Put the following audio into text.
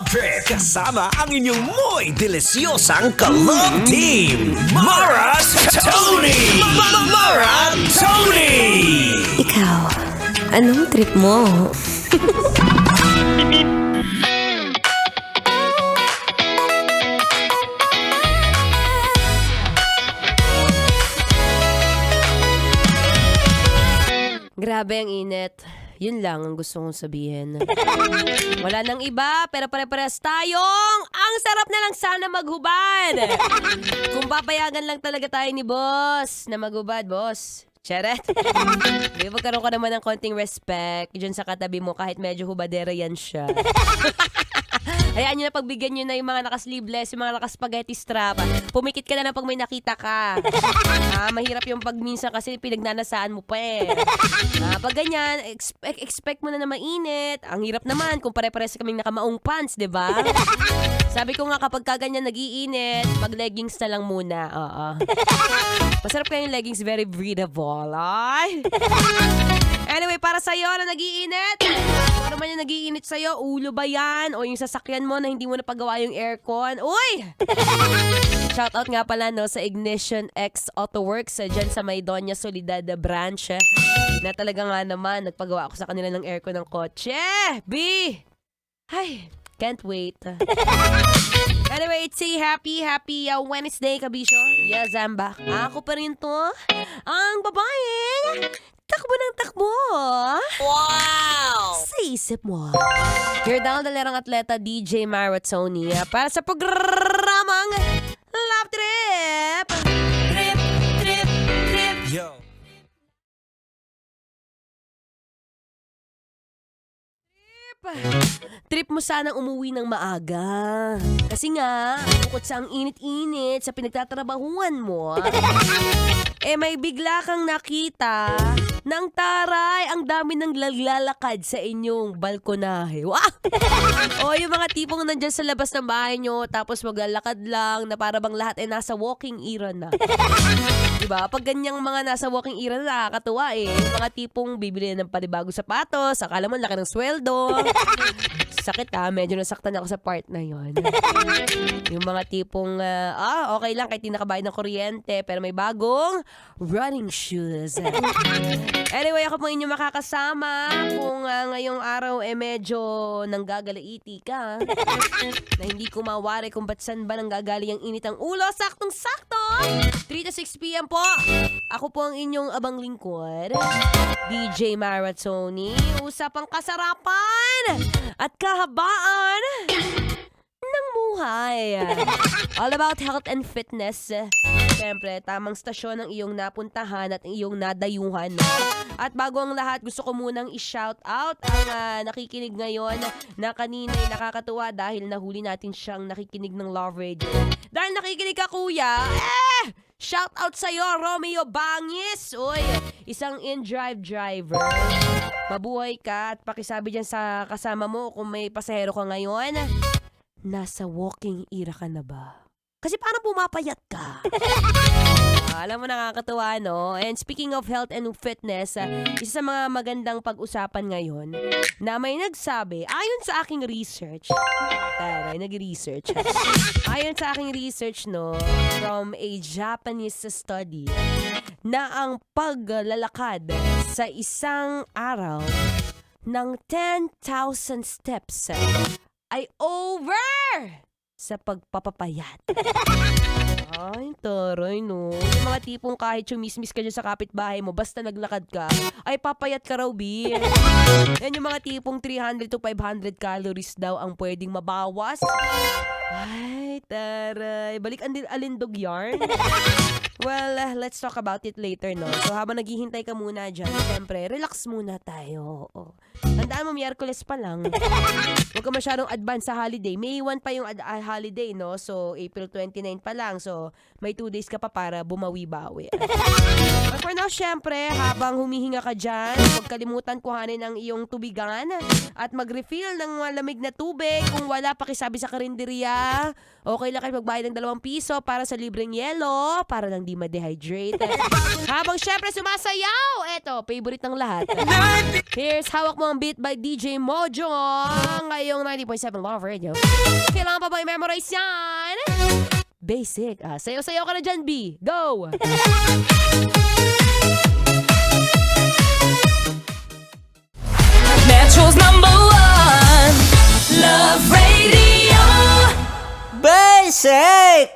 Trip kasama ang inyong muy delisyosang ka-love team, Mara Tony! Mara Tony! Ikaw, anong trip mo? Grabe ang init. Yun lang ang gusto kong sabihin. Wala nang iba, pero pare-parehas tayong ang sarap na lang sana maghubad. Kung papayagan lang talaga tayo ni boss na maghubad, boss. Charet. Magkaroon ka naman ng konting respect dyan sa katabi mo kahit medyo hubadera yan siya. Hayaan nyo na pagbigyan nyo na yung mga naka-sleeveless, yung mga naka-spaghetti strap. Pumikit ka na lang pag may nakita ka. Mahirap yung pag minsan kasi pinagnanasaan mo pa eh. Pag ganyan, expect mo na mainit. Ang hirap naman kung pare-pares kaming nakamaong pants, di ba? Sabi ko nga kapag kaganyan nag-iinit, mag-leggings na lang muna. Oo. Masarap kayong leggings, very breathable. Ay! Anyway, para sa'yo na nag-iinit, ano man yung nag-iinit sa'yo, ulo ba yan? O yung sasakyan mo na hindi mo napagawa yung aircon? Uy! Shoutout nga pala no sa Ignition X Auto Works dyan sa may Doña Soledad branch na talaga nga naman nagpagawa ako sa kanila ng aircon ng kotse. B! Ay, can't wait. Anyway, it's a happy Wednesday, kabisyo. Yes, I'm back. Ako pa rin to. Ang babaeng takbo ng takbo. Wow! Sa isip mo. Your dalang atleta DJ Mara Tony para sa programang Love Trip. Trip, trip, trip. Yo! Trip mo sanang umuwi ng maaga. Kasi nga, bukod sa ang init-init sa pinagtatrabahuan mo, may bigla kang nakita ng taray, ang dami ng lalakad sa inyong balkonahe. Wow! O yung mga tipong nandyan sa labas ng bahay nyo, tapos maglalakad lang na para bang lahat ay nasa walking era na. Diba? Pag ganyang mga nasa walking era na, nakakatuwa eh. Yung mga tipong bibili ng panibagong sapatos, akala mo laki ng sweldo. Sakit medyo nasaktan ako sa part na yon. Yung mga tipong, okay lang kahit di nakabayad ng kuryente, pero may bagong running shoes. Anyway, ako po inyong makakasama kung ngayong araw medyo nanggagalaiti ka. Na hindi ko mawari kung ba't saan ba nanggagaling ang init ang ulo. Saktong-sakto! 3 to 6 p.m. po. Ako po ang inyong abang lingkod, DJ Mara Tony. Usapang kasarapan at kahabaan ng buhay. All about health and fitness. Siyempre, tamang stasyon ang iyong napuntahan at iyong nadayuhan. At bago ang lahat, gusto ko munang i-shout out ang nakikinig ngayon na kanina'y nakakatuwa dahil nahuli natin siyang nakikinig ng Love Radio. Dahil nakikinig ka, kuya, shout out sa'yo, Romeo Bangis. Uy, isang in-drive driver. Mabuhay ka at pakisabi dyan sa kasama mo kung may pasahero ka ngayon. Nasa walking era ka na ba? Kasi parang pumapayat ka. Alam mo, nakakatuwa, no? And speaking of health and fitness, isa sa mga magandang pag-usapan ngayon na may nagsabi, ayon sa aking research, nag-research. Ayon sa aking research, no, from a Japanese study, na ang paglalakad sa isang araw ng 10,000 steps ay over sa pagpapapayat. Ay, taray, no. Yung mga tipong kahit chumismis ka dyan sa kapitbahay mo, basta naglakad ka, ay papayat ka raw, B. Yan yung mga tipong 300 to 500 calories daw ang pwedeng mabawas. Ay, taray. Balik ang alindog yarn. Well, let's talk about it later, no? So, habang naghihintay ka muna dyan, siyempre, relax muna tayo. Tandaan mo, Miyerkules pa lang. Huwag ka masyadong advance sa holiday. May 1 pa yung holiday, no? So, April 29 pa lang. So, may 2 days ka pa para bumawi-bawi. But for now, syempre, habang humihinga ka dyan, huwag kalimutan kuhanin ang iyong tubigan at mag-refill ng malamig na tubig. Kung wala, pakisabi sa karinderya. Okay lang kayo magbayad ng 2 piso para sa libreng yelo, para lang lang di ma-dehydrate. Habang syempre sumasayaw, eto, favorite ng lahat. Here's Hawak Mo ang Beat by DJ Mojo. Ngayong 90.7 Love Radio. Kailangan pa ba i-memorize yan? Basic. Sayo-sayo ka na dyan, B. Go! Metro's #1 Love Radio. 'Basic!